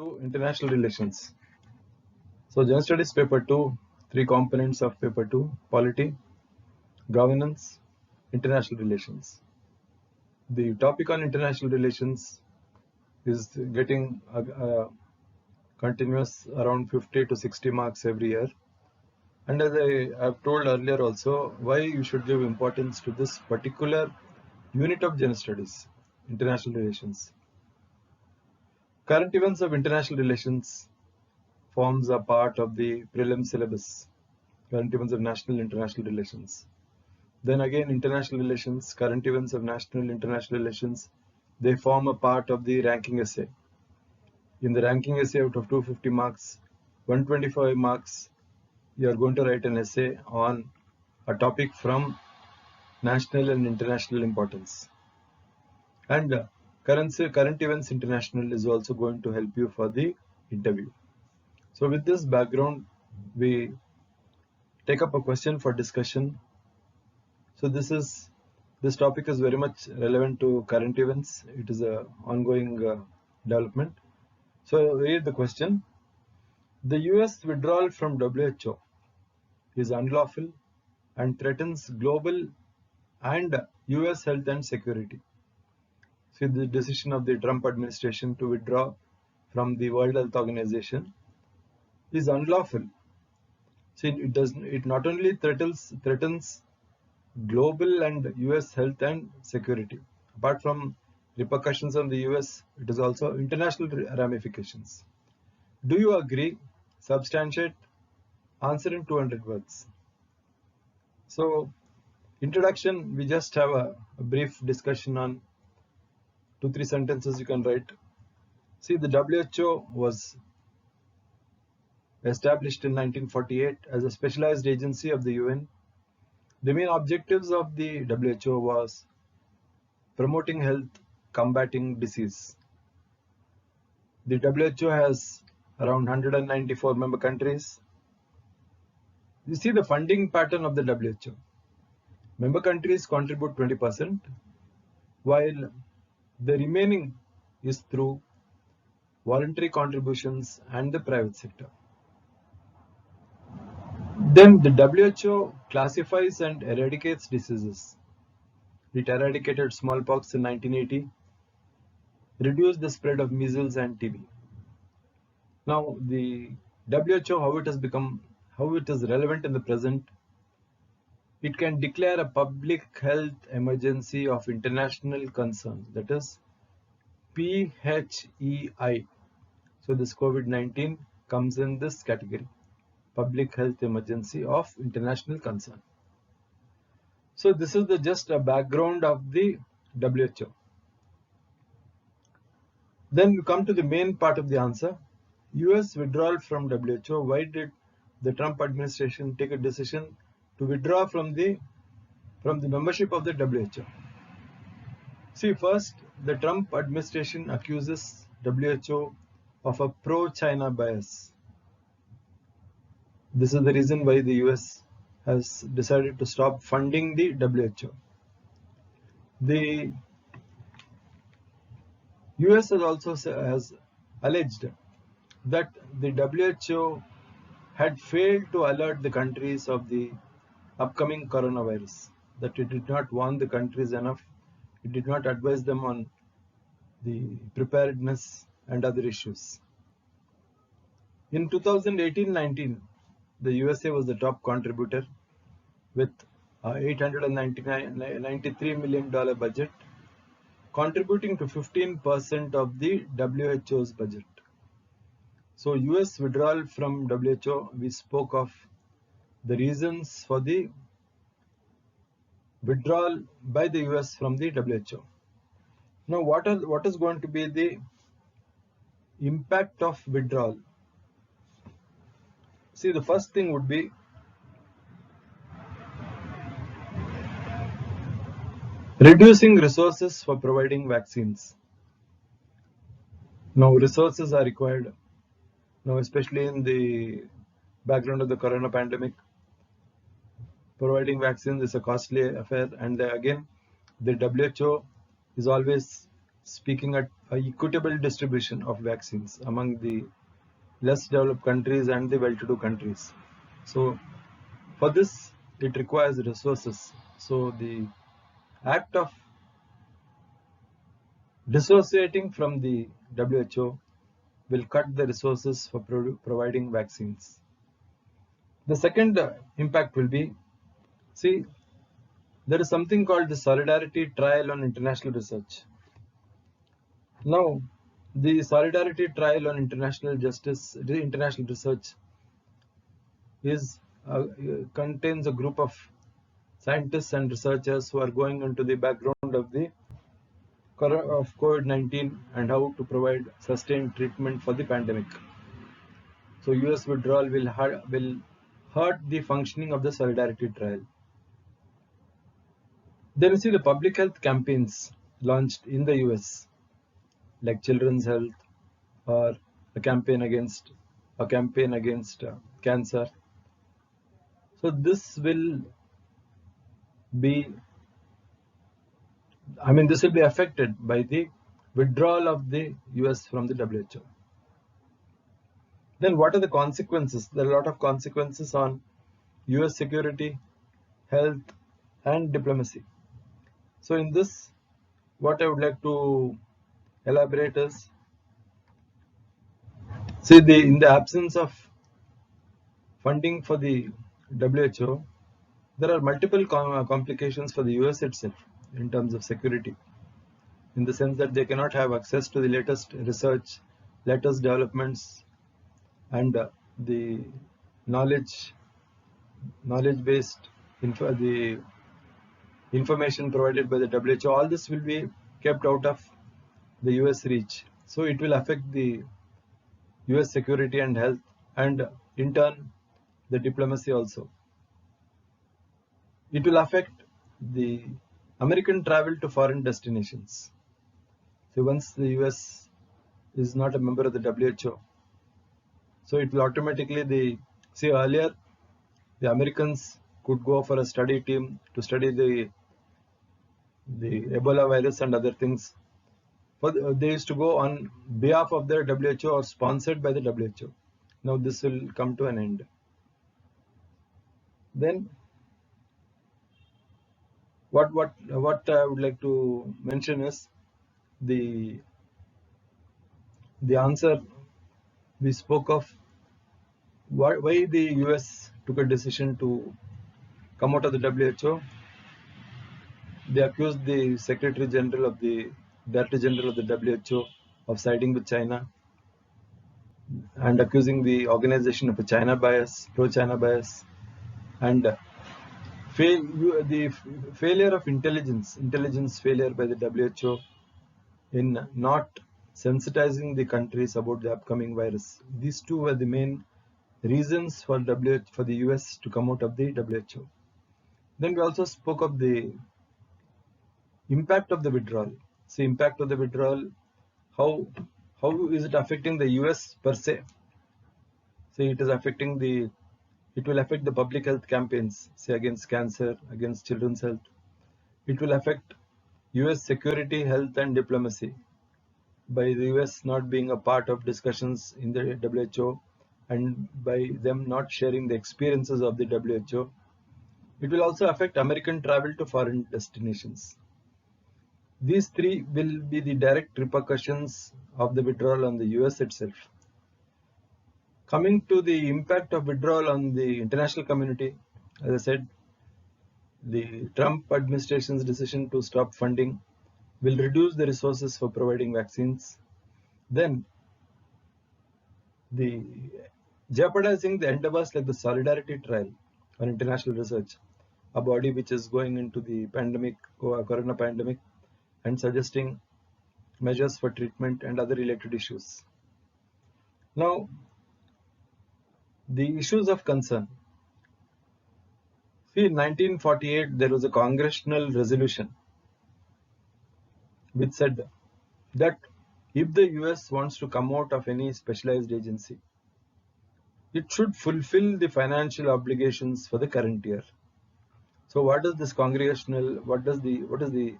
2 International Relations. So General Studies Paper 2, 3 components of Paper 2: Polity, Governance, International Relations. The topic on international relations is getting continuous around 50 to 60 marks every year. And as I have told earlier also, why you should give importance to this particular unit of General Studies, international relations. Current events of international relations forms a part of the prelim syllabus, current events of national international relations. Then again, international relations, current events of national international relations, they form a part of the ranking essay. In the ranking essay, out of 250 marks, 125 marks, you are going to write an essay on a topic from national and international importance. And current events international is also going to help you for the interview. So with this background, we take up a question for discussion. So this topic is very much relevant to current events. It is a ongoing development. So read the question. The US withdrawal from WHO is unlawful and threatens global and US health and security. See, the decision of the Trump administration to withdraw from the World Health Organization is unlawful. See, it not only threatens global and US health and security. Apart from repercussions on the US, it is also international ramifications. Do you agree? Substantiate. Answer in 200 words. So, introduction, we just have a brief discussion on 2-3 sentences you can write. See, the WHO was established in 1948 as a specialized agency of the UN. The main objectives of the WHO was promoting health, combating disease. The WHO has around 194 member countries. You see the funding pattern of the WHO. Member countries contribute 20%, while the remaining is through voluntary contributions and the private sector. Then the WHO classifies and eradicates diseases. It eradicated smallpox in 1980, reduced the spread of measles and TB. Now the WHO, how it is relevant in the present, it can declare a public health emergency of international concern, that is PHEI. So this COVID-19 comes in this category, public health emergency of international concern. So this is just a background of the WHO. Then we come to the main part of the answer. US withdrawal from WHO. Why did the Trump administration take a decision to withdraw from the membership of the WHO? See, first, the Trump administration accuses WHO of a pro-China bias. This is the reason why the US has decided to stop funding the WHO. The US has alleged that the WHO had failed to alert the countries of the upcoming coronavirus, that it did not warn the countries enough, it did not advise them on the preparedness and other issues. In 2018-19, the USA was the top contributor with $893 million budget, contributing to 15% of the WHO's budget. So US withdrawal from WHO, we spoke of the reasons for the withdrawal by the US from the WHO. Now what is going to be the impact of withdrawal? See, the first thing would be reducing resources for providing vaccines. Now resources are required. Now, especially in the background of the corona pandemic, providing vaccines is a costly affair, and again, the WHO is always speaking equitable distribution of vaccines among the less developed countries and the well-to-do countries. So for this, it requires resources. So the act of dissociating from the WHO will cut the resources for providing vaccines. The second impact will be, see, there is something called the Solidarity Trial on International Research. Now, the Solidarity Trial on International Justice, the international research, is contains a group of scientists and researchers who are going into the background of the of COVID-19 and how to provide sustained treatment for the pandemic. So, US withdrawal will hurt the functioning of the Solidarity Trial. Then you see the public health campaigns launched in the US, like children's health or a campaign against cancer. So this will be, this will be affected by the withdrawal of the US from the WHO. Then what are the consequences? There are a lot of consequences on US security, health, and diplomacy. So in this, what I would like to elaborate is, see, in the absence of funding for the WHO, there are multiple complications for the US itself in terms of security, in the sense that they cannot have access to the latest research, latest developments, and the knowledge-based the information provided by the WHO. All this will be kept out of the US reach. So it will affect the US security and health, and in turn the diplomacy also. It will affect the American travel to foreign destinations. So once the US is not a member of the WHO, so it will automatically earlier the Americans could go for a study team to study the Ebola virus and other things. They used to go on behalf of the WHO or sponsored by the WHO. Now this will come to an end. Then what I would like to mention is the answer we spoke of, why the US took a decision to come out of the WHO. They accused the Director General of the WHO of siding with China and accusing the organization of a pro-China bias, and the failure of intelligence failure by the WHO in not sensitizing the countries about the upcoming virus. These two were the main reasons for the US to come out of the WHO. Then we also spoke of the impact of the withdrawal. See, impact of the withdrawal, how is it affecting the US per se? See, it will affect the public health campaigns, say against cancer, against children's health. It will affect US security, health, and diplomacy by the US not being a part of discussions in the WHO, and by them not sharing the experiences of the WHO. It will also affect American travel to foreign destinations. These three will be the direct repercussions of the withdrawal on the US itself. Coming to the impact of withdrawal on the international community, as I said, the Trump administration's decision to stop funding will reduce the resources for providing vaccines. Then, jeopardizing the endeavors like the Solidarity Trial on International Research, a body which is going into the corona pandemic and suggesting measures for treatment and other related issues. Now, the issues of concern. See, in 1948, there was a congressional resolution which said that if the US wants to come out of any specialized agency, it should fulfill the financial obligations for the current year. So what is this what is the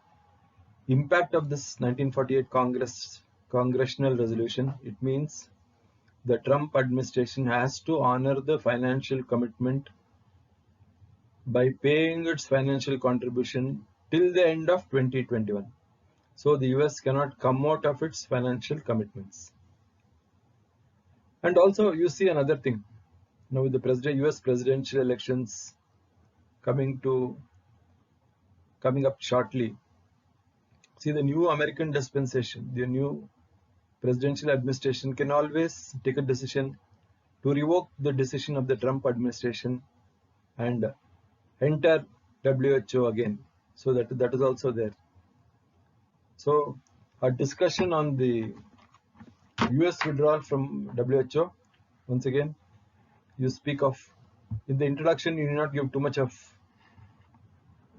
impact of this 1948 congressional resolution, it means the Trump administration has to honor the financial commitment by paying its financial contribution till the end of 2021. So the US cannot come out of its financial commitments. And also you see another thing. Now with the US presidential elections coming up shortly, see the new American dispensation, the new presidential administration can always take a decision to revoke the decision of the Trump administration and enter WHO again. So that is also there. So a discussion on the US withdrawal from WHO, once again, you speak of, in the introduction, you do not give too much of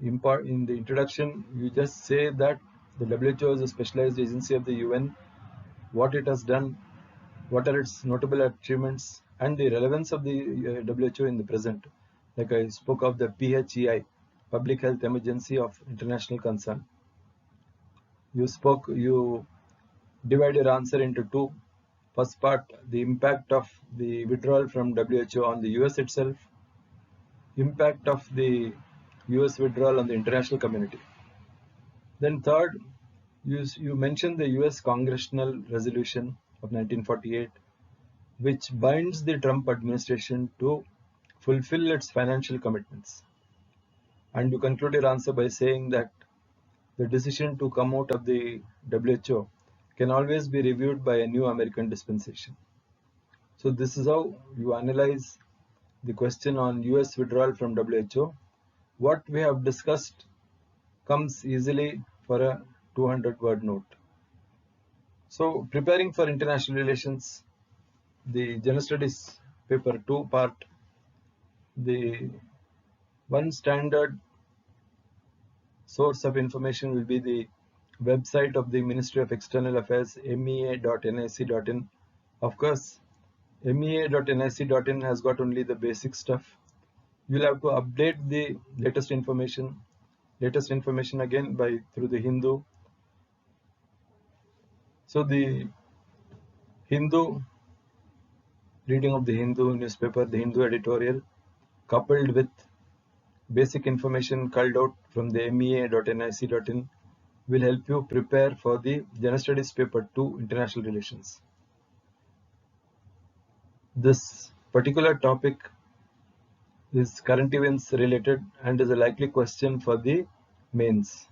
import. In the introduction, you just say that the WHO is a specialized agency of the UN, what it has done, what are its notable achievements, and the relevance of the WHO in the present. Like I spoke of the PHEI, Public Health Emergency of International Concern. You divide your answer into two. First part, the impact of the withdrawal from WHO on the US itself, impact of the US withdrawal on the international community. Then third, you mentioned the US Congressional Resolution of 1948, which binds the Trump administration to fulfill its financial commitments. And you conclude your answer by saying that the decision to come out of the WHO can always be reviewed by a new American dispensation. So this is how you analyze the question on US withdrawal from WHO. What we have discussed comes easily for a 200-word note. So preparing for international relations, the General Studies paper 2 part, the one standard source of information will be the website of the Ministry of External Affairs, mea.nic.in. Of course, mea.nic.in has got only the basic stuff. You'll have to update the latest information again through the Hindu. So the Hindu, reading of the Hindu newspaper, the Hindu editorial, coupled with basic information culled out from the mea.nic.in will help you prepare for the General Studies paper 2, International Relations. This particular topic is current events related and is a likely question for the mains.